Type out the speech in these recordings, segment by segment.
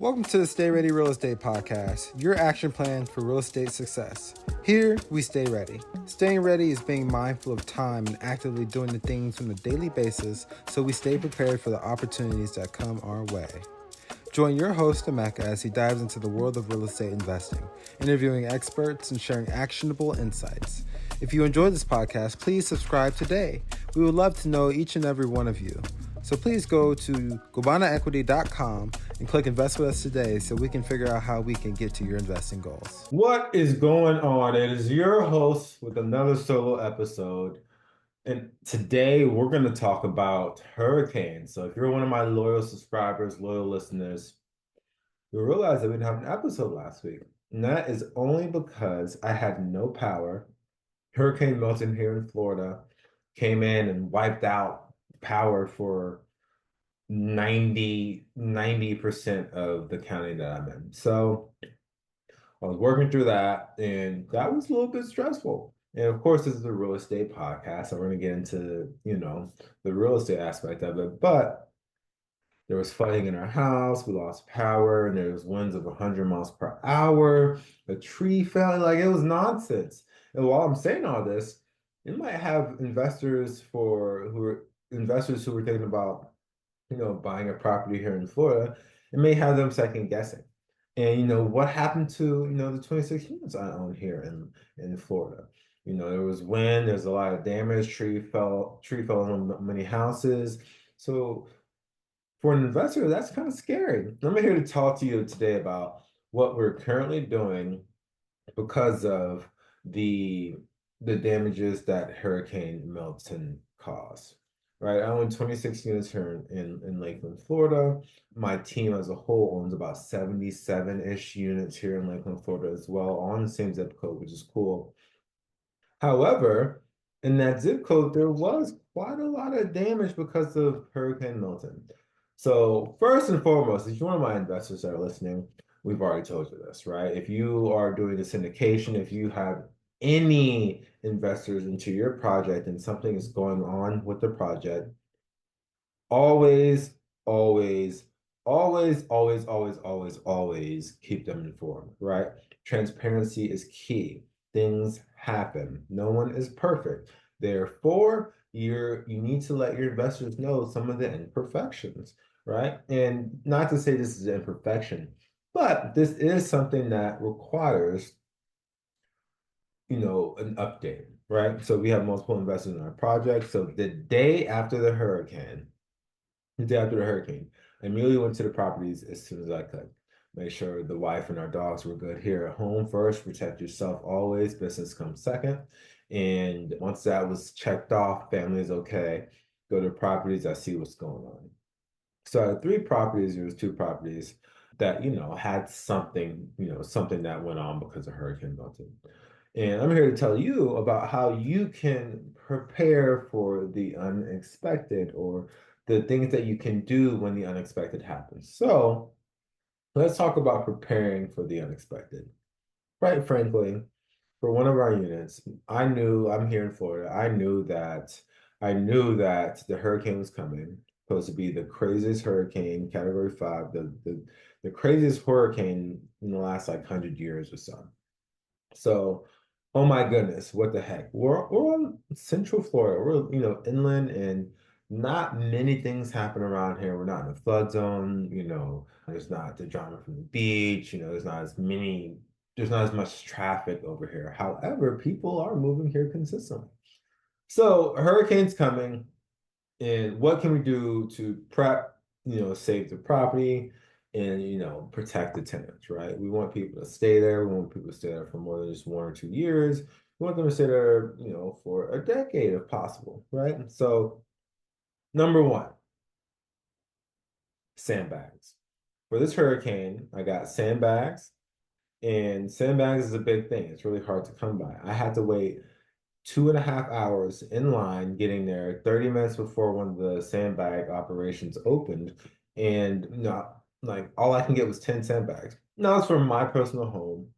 Welcome to the Stay Ready Real Estate Podcast, your action plan for real estate success. Here, we stay ready. Staying ready is being mindful of time and actively doing the things on a daily basis so we stay prepared for the opportunities that come our way. Join your host, Emeka, as he dives into the world of real estate investing, interviewing experts and sharing actionable insights. If you enjoyed this podcast, please subscribe today. We would love to know each and every one of you. So please go to ogbonnaequity.com and click Invest with us today so we can figure out how we can get to your investing goals. What is going on? It is your host with another solo episode. And today we're going to talk about hurricanes. So if you're one of my loyal subscribers, loyal listeners, you'll realize that we didn't have an episode last week. And that is only because I had no power. Hurricane Milton here in Florida came in and wiped out power for 90% of the county that I'm in. So I was working through that, and that was a little bit stressful. And of course, this is a real estate podcast, so we're going to get into, the real estate aspect of it. But there was flooding in our house, we lost power, and there was winds of 100 miles per hour. A tree fell, like it was nonsense. And while I'm saying all this, it might have investors who were thinking about, buying a property here in Florida. It may have them second guessing. And what happened to the 26 units I own here in Florida? There was wind, there's a lot of damage, tree fell on many houses. So for an investor, that's kind of scary. I'm here to talk to you today about what we're currently doing because of the damages that Hurricane Milton caused. Right, I own 26 units here in Lakeland, Florida. My team as a whole owns about 77-ish units here in Lakeland, Florida as well, all in the same zip code, which is cool. However, in that zip code, there was quite a lot of damage because of Hurricane Milton. So first and foremost, if you're one of my investors that are listening, we've already told you this, right? If you are doing a syndication, if you have any investors into your project and something is going on with the project, always, always, always, always, always, always, always keep them informed, right? Transparency is key. Things happen. No one is perfect. Therefore, you need to let your investors know some of the imperfections, right? And not to say this is an imperfection, but this is something that requires an update, right? So we have multiple investors in our project. So the day after the hurricane, I immediately went to the properties as soon as I could. Make sure the wife and our dogs were good here at home first. Protect yourself always. Business comes second. And once that was checked off, family is okay. Go to properties. I see what's going on. So I had 3 properties. There was 2 properties that had something that went on because of Hurricane Milton. And I'm here to tell you about how you can prepare for the unexpected or the things that you can do when the unexpected happens. So let's talk about preparing for the unexpected. Quite frankly, for one of our units, I'm here in Florida. I knew that the hurricane was coming, supposed to be the craziest hurricane, Category 5, the craziest hurricane in the last like 100 years or so. So, oh my goodness, what the heck? We're on Central Florida. We're, inland, and not many things happen around here. We're not in a flood zone, there's not the drama from the beach, there's not as much traffic over here. However, people are moving here consistently. So, a hurricane's coming, and what can we do to prep, save the property and, protect the tenants, right? We want people to stay there. We want people to stay there for more than just 1 or 2 years. We want them to stay there, for a decade if possible, right? And so, number 1, sandbags. For this hurricane, I got sandbags, and sandbags is a big thing. It's really hard to come by. I had to wait 2.5 hours in line getting there, 30 minutes before one of the sandbag operations opened. And like all I can get was 10 sandbags. Now it's from my personal home,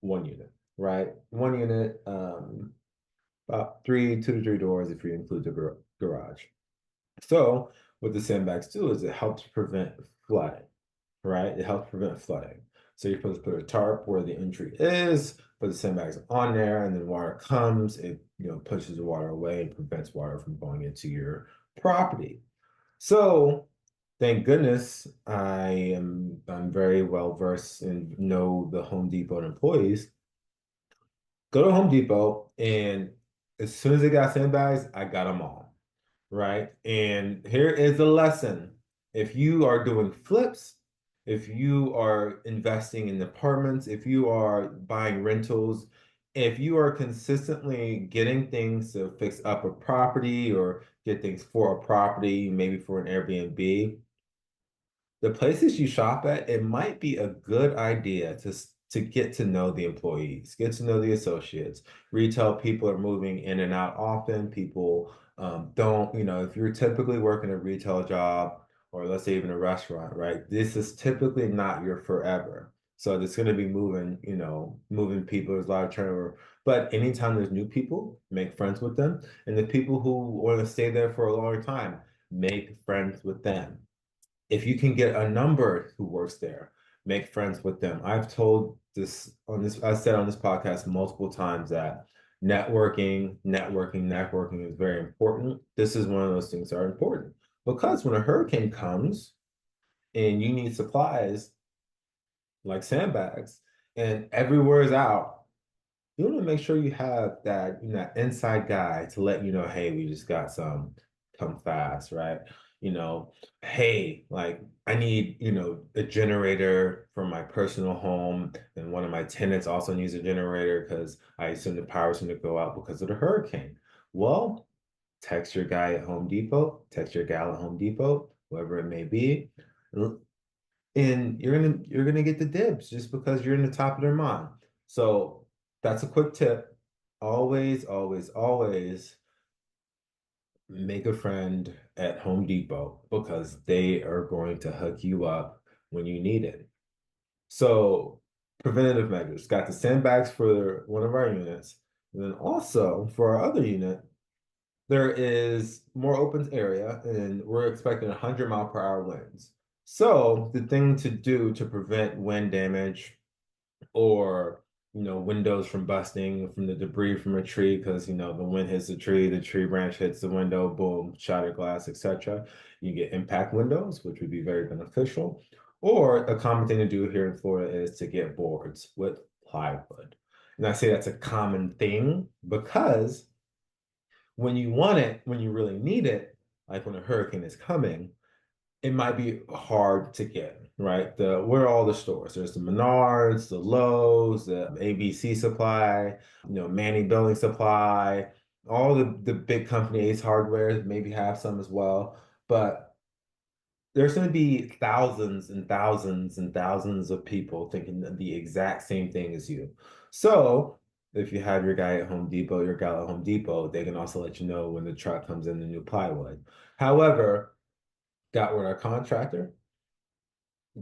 1 unit, right? 1 unit, about 2 to 3 doors if you include the garage. So what the sandbags do is it helps prevent flooding. right? It helps prevent flooding. So you're supposed to put a tarp where the entry is, put the sandbags on there, and then water comes, it pushes the water away and prevents water from going into your property. So thank goodness I'm very well versed and know the Home Depot employees. Go to Home Depot, and as soon as they got sandbags, I got them all, right? And here is the lesson. If you are doing flips, if you are investing in apartments, if you are buying rentals, if you are consistently getting things to fix up a property or get things for a property, maybe for an Airbnb, the places you shop at, it might be a good idea to get to know the employees, get to know the associates. Retail people are moving in and out often. People don't, if you're typically working a retail job or let's say even a restaurant, right? This is typically not your forever. So it's going to be moving, moving people. There's a lot of turnover. But anytime there's new people, make friends with them. And the people who want to stay there for a long time, make friends with them. If you can get a number who works there, make friends with them. I've told I said on this podcast multiple times that networking is very important. This is one of those things that are important because when a hurricane comes and you need supplies like sandbags and everywhere is out, you want to make sure you have that, that inside guy to let you know, hey, we just got some, come fast, right? Hey, like I need, a generator for my personal home, and one of my tenants also needs a generator because I assume the power's going to go out because of the hurricane. Well, text your guy at Home Depot, text your gal at Home Depot, whoever it may be, and you're gonna get the dibs just because you're in the top of their mind. So that's a quick tip. Always, always, always make a friend at Home Depot because they are going to hook you up when you need it. So preventative measures. Got the sandbags for one of our units. And then also for our other unit, there is more open area and we're expecting 100-mile-per-hour winds. So the thing to do to prevent wind damage or windows from busting from the debris from a tree because the wind hits the tree branch hits the window, boom, shattered glass, etc. You get impact windows, which would be very beneficial. Or a common thing to do here in Florida is to get boards with plywood. And I say that's a common thing because when you want it, when you really need it, like when a hurricane is coming, it might be hard to get, right? Where are all the stores? There's the Menards, the Lowe's, the ABC Supply, Manny Building Supply, all the big companies, hardware maybe have some as well. But there's going to be thousands and thousands and thousands of people thinking the exact same thing as you. So if you have your guy at Home Depot, your gal at Home Depot, they can also let you know when the truck comes in the new plywood. However, got with our contractor,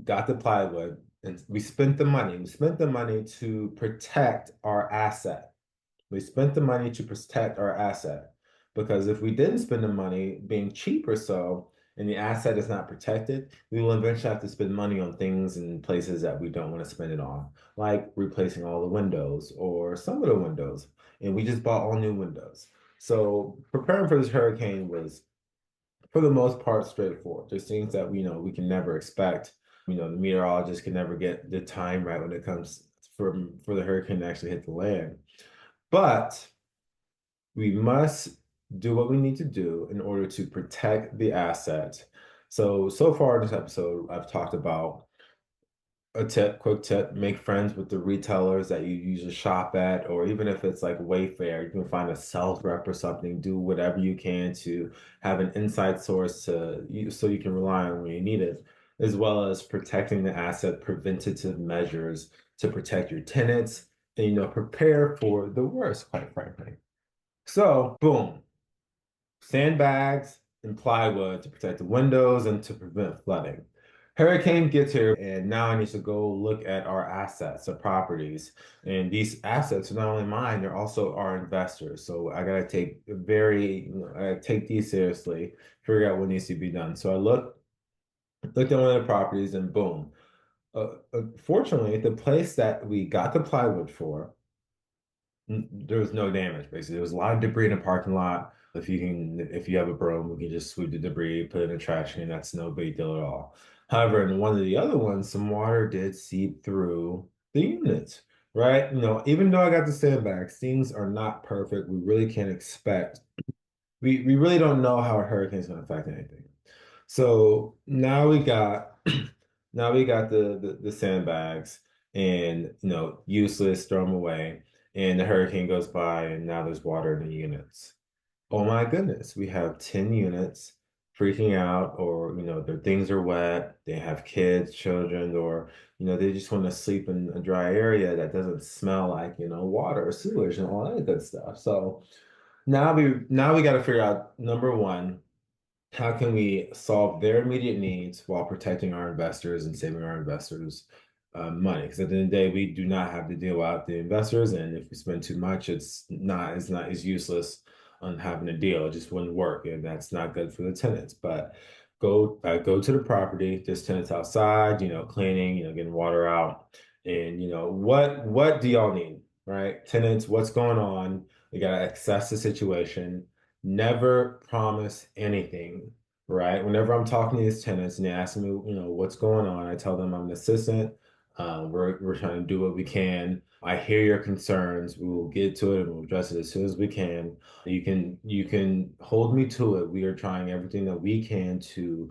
got the plywood, and we spent the money. We spent the money to protect our asset. We spent the money to protect our asset because if we didn't spend the money being cheap or so, and the asset is not protected, we will eventually have to spend money on things and places that we don't want to spend it on, like replacing all the windows or some of the windows. And we just bought all new windows. So preparing for this hurricane was, for the most part, straightforward. There's things that we can never expect. The meteorologist can never get the time right when it comes for the hurricane to actually hit the land. But we must do what we need to do in order to protect the asset. So far in this episode, I've talked about quick tip, make friends with the retailers that you usually shop at, or even if it's like Wayfair, you can find a sales rep or something, do whatever you can to have an inside source so you can rely on when you need it, as well as protecting the asset, preventative measures to protect your tenants and prepare for the worst, quite frankly. So, boom, sandbags and plywood to protect the windows and to prevent flooding. Hurricane gets here, and now I need to go look at our assets, our properties. And these assets are not only mine, they're also our investors. So I gotta take these seriously, figure out what needs to be done. So I looked at one of the properties and boom, Fortunately, the place that we got the plywood for, there was no damage. Basically, there was a lot of debris in the parking lot. If you have a broom, we can just sweep the debris, put it in the trash can. That's no big deal at all. However, in one of the other ones, some water did seep through the unit, right? Even though I got the sandbags, things are not perfect. We really can't expect. We really don't know how a hurricane is going to affect anything. So now we got now we got the sandbags and useless, throw them away. And the hurricane goes by and now there's water in the units. Oh my goodness, we have 10 units freaking out, or their things are wet, they have kids, children, or they just want to sleep in a dry area that doesn't smell like water or sewage and all that good stuff. So now we got to figure out, number one, how can we solve their immediate needs while protecting our investors and saving our investors money? Because at the end of the day, we do not have to deal out the investors, and if we spend too much, it's useless on having a deal. It just wouldn't work, and that's not good for the tenants. But go to the property. There's tenants outside, cleaning, getting water out, and what do y'all need, right? Tenants, what's going on? We gotta assess the situation. Never promise anything, right? Whenever I'm talking to these tenants and they ask me, what's going on, I tell them I'm an assistant. We're trying to do what we can. I hear your concerns. We will get to it and we'll address it as soon as we can. You can hold me to it. We are trying everything that we can to,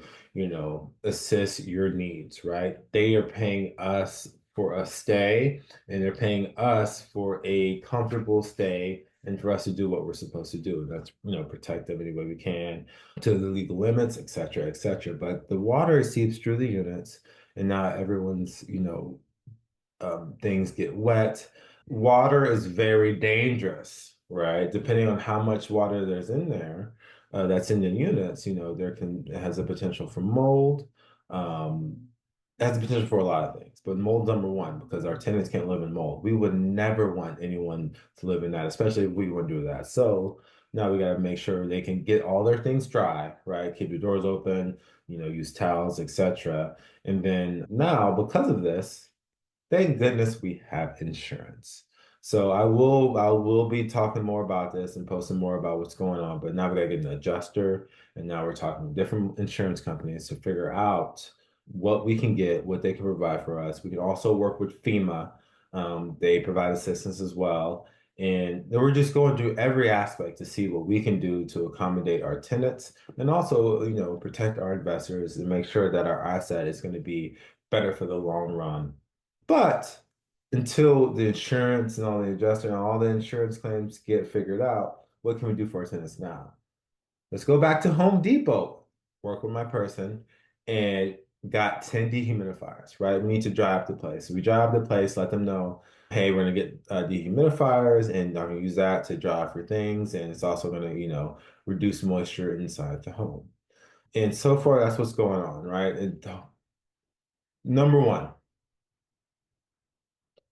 assist your needs, right? They are paying us for a stay and they're paying us for a comfortable stay and for us to do what we're supposed to do. That's, protect them any way we can to the legal limits, et cetera, et cetera. But the water seeps through the units and not everyone's, things get wet. Water is very dangerous, right? Depending on how much water there's in there, that's in the units, it has a potential for mold. Um, it has a potential for a lot of things, but mold's number one because our tenants can't live in mold. We would never want anyone to live in that, especially if we would do that. So now we got to make sure they can get all their things dry, right? Keep the doors open, use towels, etc. And then now, because of this, thank goodness we have insurance. So I will be talking more about this and posting more about what's going on. But now we gotta get an adjuster, and now we're talking to different insurance companies to figure out what we can get, what they can provide for us. We can also work with FEMA. They provide assistance as well. And then we're just going through every aspect to see what we can do to accommodate our tenants and also, protect our investors and make sure that our asset is going to be better for the long run. But until the insurance and all the adjuster and all the insurance claims get figured out, what can we do for our tenants now? Let's go back to Home Depot, work with my person, and got 10 dehumidifiers, right? We need to dry up the place. So we dry up the place, let them know, hey, we're gonna get dehumidifiers and I'm gonna use that to dry off your things. And it's also gonna, reduce moisture inside the home. And so far, that's what's going on, right? Number one.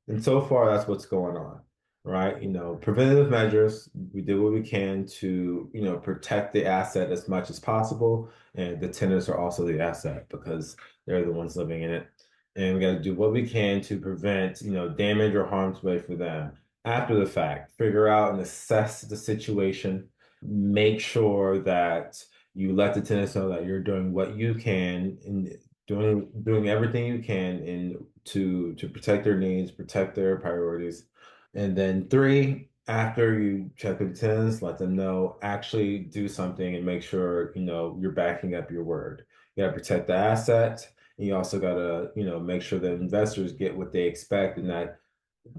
And so far, that's what's going on, right? Preventative measures, we did what we can to, protect the asset as much as possible. And the tenants are also the asset because they're the ones living in it. And we got to do what we can to prevent, damage or harm to way for them after the fact. Figure out and assess the situation. Make sure that you let the tenants know that you're doing what you can and doing everything you can in to protect their needs, protect their priorities. And then three, after you check with the tenants, let them know, actually do something and make sure, you're backing up your word. You gotta protect the asset. And you also gotta, make sure that investors get what they expect and that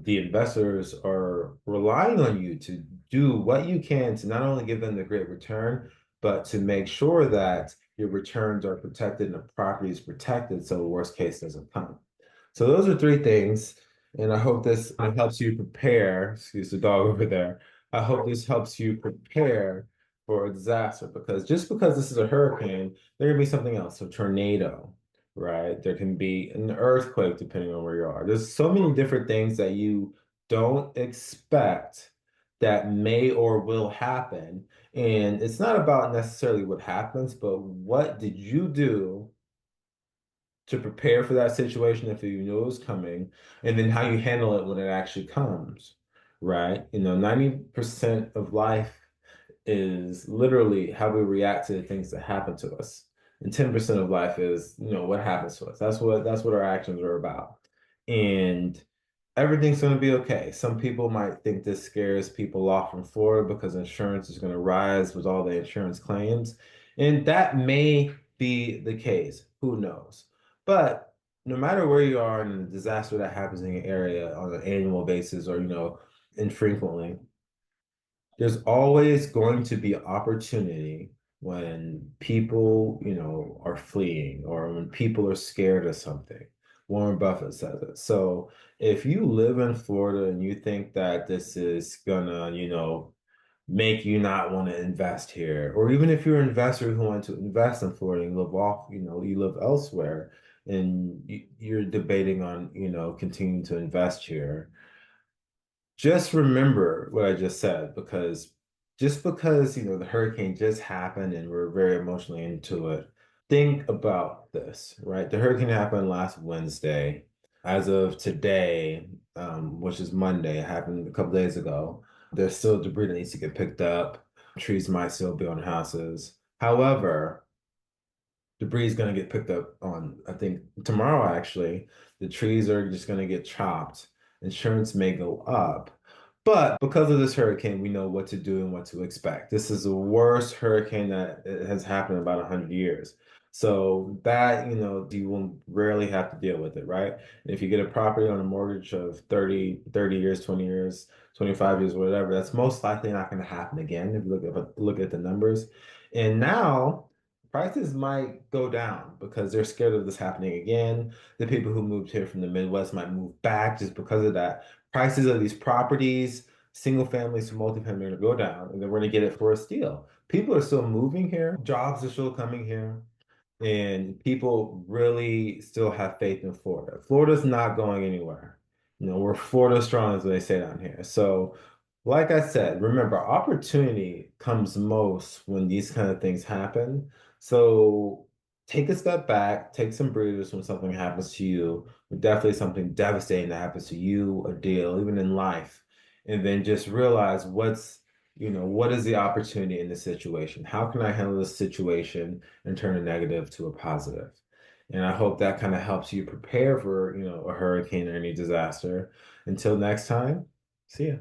the investors are relying on you to do what you can to not only give them the great return, but to make sure that your returns are protected and the property is protected so the worst case doesn't come. So those are three things. And I hope this helps you prepare. Excuse the dog over there. I hope this helps you prepare for a disaster because just because this is a hurricane, there can be something else, a tornado, right? There can be an earthquake depending on where you are. There's so many different things that you don't expect that may or will happen. And it's not about necessarily what happens, but what did you do to prepare for that situation if you knew it was coming, and then how you handle it when it actually comes, right? 90% of life is literally how we react to the things that happen to us. And 10% of life is, what happens to us. That's what our actions are about. And everything's going to be okay. Some people might think this scares people off from Florida because insurance is going to rise with all the insurance claims. And that may be the case. Who knows? But no matter where you are in the disaster that happens in your area on an annual basis or, infrequently, there's always going to be opportunity when people, are fleeing or when people are scared of something. Warren Buffett says it. So if you live in Florida and you think that this is gonna, make you not want to invest here, or even if you're an investor who want to invest in Florida and live off, you live elsewhere and you're debating on, continuing to invest here, just remember what I just said, because just because, the hurricane just happened and we're very emotionally into it, think about this, right? The hurricane happened last Wednesday. As of today, which is Monday, it happened a couple days ago. There's still debris that needs to get picked up. Trees might still be on houses. However, debris is going to get picked up on, I think, tomorrow, actually. The trees are just going to get chopped. Insurance may go up. But because of this hurricane, we know what to do and what to expect. This is the worst hurricane that has happened in about 100 years. So that, you will rarely have to deal with it, right? And if you get a property on a mortgage of 30 years, 20 years, 25 years, whatever, that's most likely not going to happen again if you look at the numbers. And now prices might go down because they're scared of this happening again. The people who moved here from the Midwest might move back just because of that. Prices of these properties, single families to multifamily, are going to go down, and then we're going to get it for a steal. People are still moving here, jobs are still coming here, and people really still have faith in Florida. Florida's not going anywhere. We're Florida strong, as they say down here. So, like I said, remember, opportunity comes most when these kind of things happen. So, take a step back, take some breathers when something happens to you, definitely something devastating that happens to you, a deal, even in life, and then just realize what is the opportunity in this situation? How can I handle this situation and turn a negative to a positive? And I hope that kind of helps you prepare for, a hurricane or any disaster. Until next time, see ya.